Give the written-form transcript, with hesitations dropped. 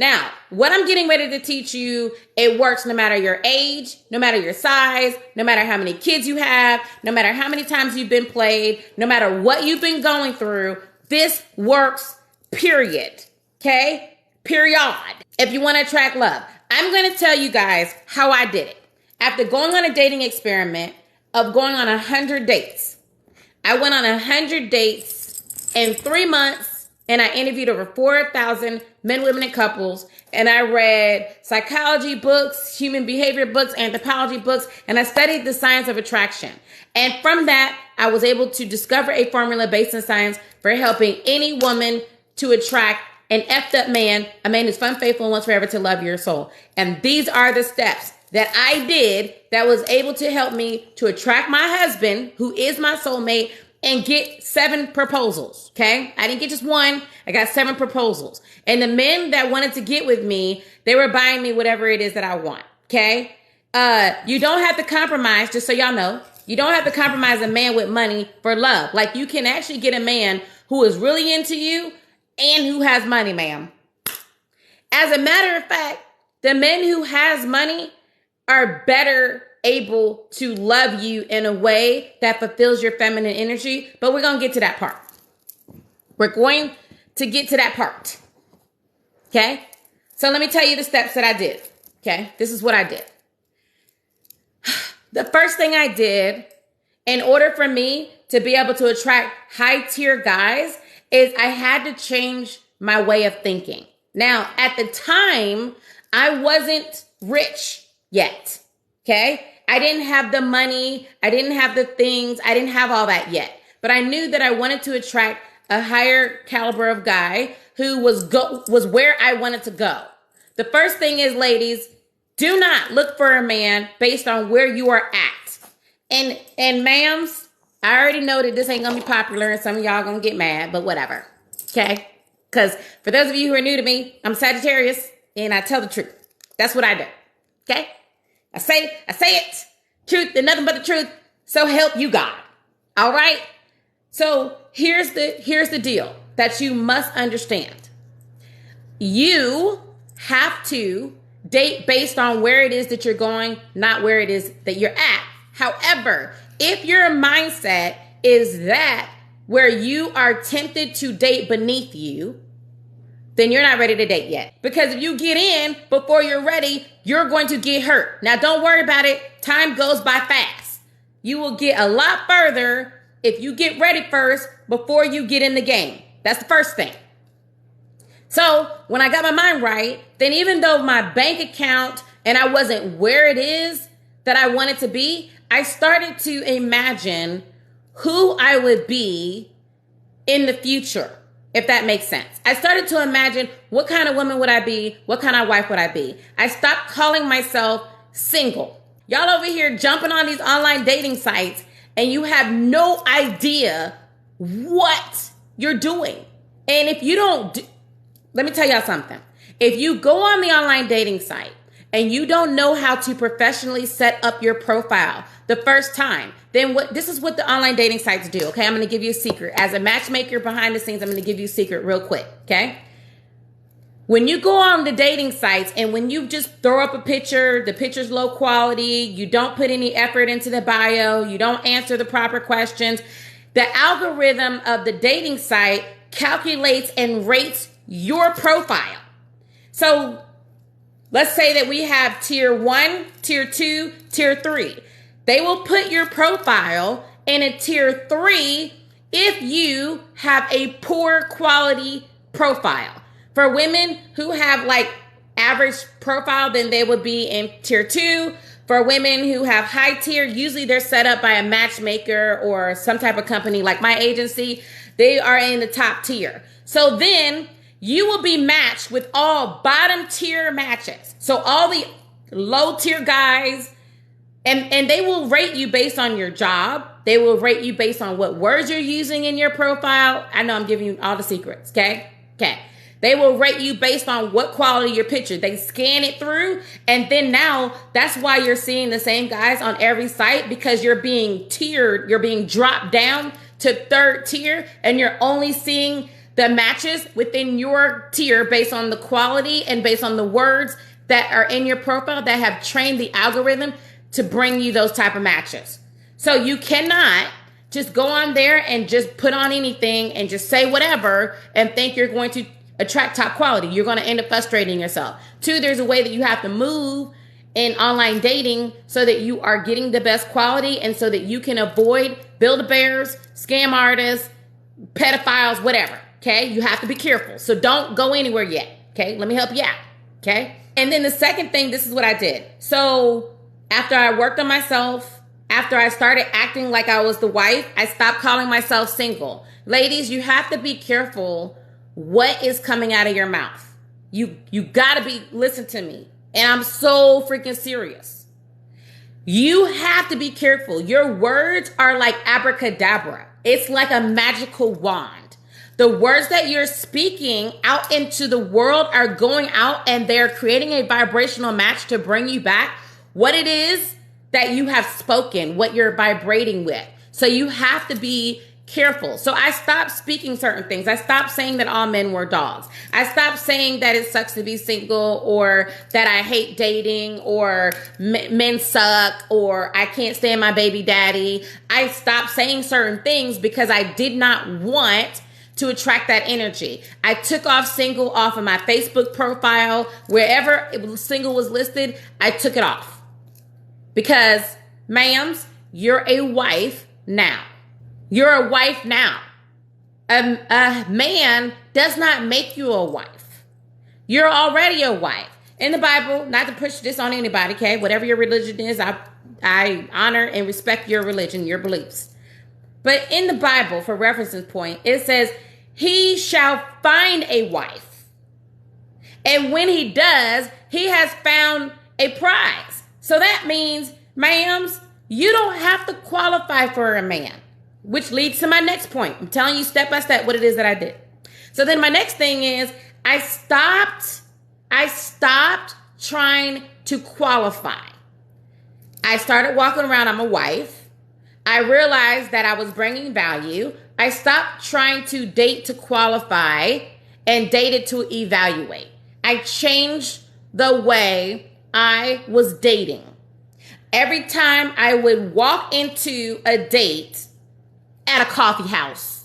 Now, what I'm getting ready to teach you, it works no matter your age, no matter your size, no matter how many kids you have, no matter how many times you've been played, no matter what you've been going through. This works, period. Okay? Period. If you want to attract love, I'm going to tell you guys how I did it. After going on a dating experiment of going on 100 dates, I went on 100 dates in 3 months, and I interviewed over 4,000 men, women, and couples. And I read psychology books, human behavior books, anthropology books, and I studied the science of attraction. And from that, I was able to discover a formula based in science for helping any woman to attract an effed up man, a man who's fun, faithful, and wants forever to love your soul. And these are the steps that I did that was able to help me to attract my husband, who is my soulmate, and get 7 proposals, okay? I didn't get just one. I got 7 proposals. And the men that wanted to get with me, they were buying me whatever it is that I want, okay? You don't have to compromise, just so y'all know. You don't have to compromise a man with money for love. Like, you can actually get a man who is really into you and who has money, ma'am. As a matter of fact, the men who has money are better able to love you in a way that fulfills your feminine energy. But we're going to get to that part. We're going to get to that part. Okay? So let me tell you the steps that I did. Okay? This is what I did. The first thing I did in order for me to be able to attract high tier guys is I had to change my way of thinking. Now, at the time, I wasn't rich yet. Okay? I didn't have the money. I didn't have the things. I didn't have all that yet. But I knew that I wanted to attract a higher caliber of guy who was where I wanted to go. The first thing is, ladies, do not look for a man based on where you are at. And ma'ams, I already know that this ain't going to be popular and some of y'all going to get mad, but whatever. Okay? Because for those of you who are new to me, I'm Sagittarius and I tell the truth. That's what I do. Okay? I say it. Truth and nothing but the truth. So help you God. All right? So here's the deal that you must understand. You have to date based on where it is that you're going, not where it is that you're at. However, if your mindset is that where you are tempted to date beneath you, then you're not ready to date yet. Because if you get in before you're ready, you're going to get hurt. Now, don't worry about it. Time goes by fast. You will get a lot further if you get ready first before you get in the game. That's the first thing. So when I got my mind right, then even though my bank account and I wasn't where it is that I wanted to be, I started to imagine who I would be in the future. If that makes sense. I started to imagine what kind of woman would I be? What kind of wife would I be? I stopped calling myself single. Y'all over here jumping on these online dating sites and you have no idea what you're doing. And if you let me tell y'all something. If you go on the online dating site and you don't know how to professionally set up your profile the first time, then this is what the online dating sites do, okay? I'm going to give you a secret. As a matchmaker behind the scenes, I'm going to give you a secret real quick, okay? When you go on the dating sites and when you just throw up a picture, the picture's low quality, you don't put any effort into the bio, you don't answer the proper questions, the algorithm of the dating site calculates and rates your profile. So let's say that we have tier 1, tier 2, tier 3. They will put your profile in a tier 3 if you have a poor quality profile. For women who have like average profile, then they would be in tier 2. For women who have high tier, usually they're set up by a matchmaker or some type of company like my agency. They are in the top tier. So then you will be matched with all bottom tier matches. So all the low tier guys, and they will rate you based on your job. They will rate you based on what words you're using in your profile. I know I'm giving you all the secrets, okay? Okay. They will rate you based on what quality your picture. They scan it through, and then now that's why you're seeing the same guys on every site, because you're being tiered. You're being dropped down to 3rd tier, and you're only seeing the matches within your tier based on the quality and based on the words that are in your profile that have trained the algorithm to bring you those type of matches. So you cannot just go on there and just put on anything and just say whatever and think you're going to attract top quality. You're going to end up frustrating yourself. 2, there's a way that you have to move in online dating so that you are getting the best quality and so that you can avoid build-a-bears, scam artists, pedophiles, whatever. Okay? You have to be careful. So don't go anywhere yet. Okay? Let me help you out. Okay? And then the second thing, this is what I did. So after I worked on myself, after I started acting like I was the wife, I stopped calling myself single. Ladies, you have to be careful what is coming out of your mouth. You gotta listen to me. And I'm so freaking serious. You have to be careful. Your words are like abracadabra. It's like a magical wand. The words that you're speaking out into the world are going out and they're creating a vibrational match to bring you back what it is that you have spoken, what you're vibrating with. So you have to be careful. So I stopped speaking certain things. I stopped saying that all men were dogs. I stopped saying that it sucks to be single or that I hate dating or men suck or I can't stand my baby daddy. I stopped saying certain things because I did not want to attract that energy. I took off single off of my Facebook profile. Wherever single was listed, I took it off. Because, ma'ams, you're a wife now. You're a wife now. A man does not make you a wife. You're already a wife. In the Bible, not to push this on anybody, okay? Whatever your religion is, I honor and respect your religion, your beliefs. But in the Bible, for reference's point, it says, he shall find a wife. And when he does, he has found a prize. So that means, ma'ams, you don't have to qualify for a man, which leads to my next point. I'm telling you step by step what it is that I did. So then my next thing is I stopped trying to qualify. I started walking around, I'm a wife. I realized that I was bringing value. I stopped trying to date to qualify and dated to evaluate. I changed the way I was dating. Every time I would walk into a date at a coffee house,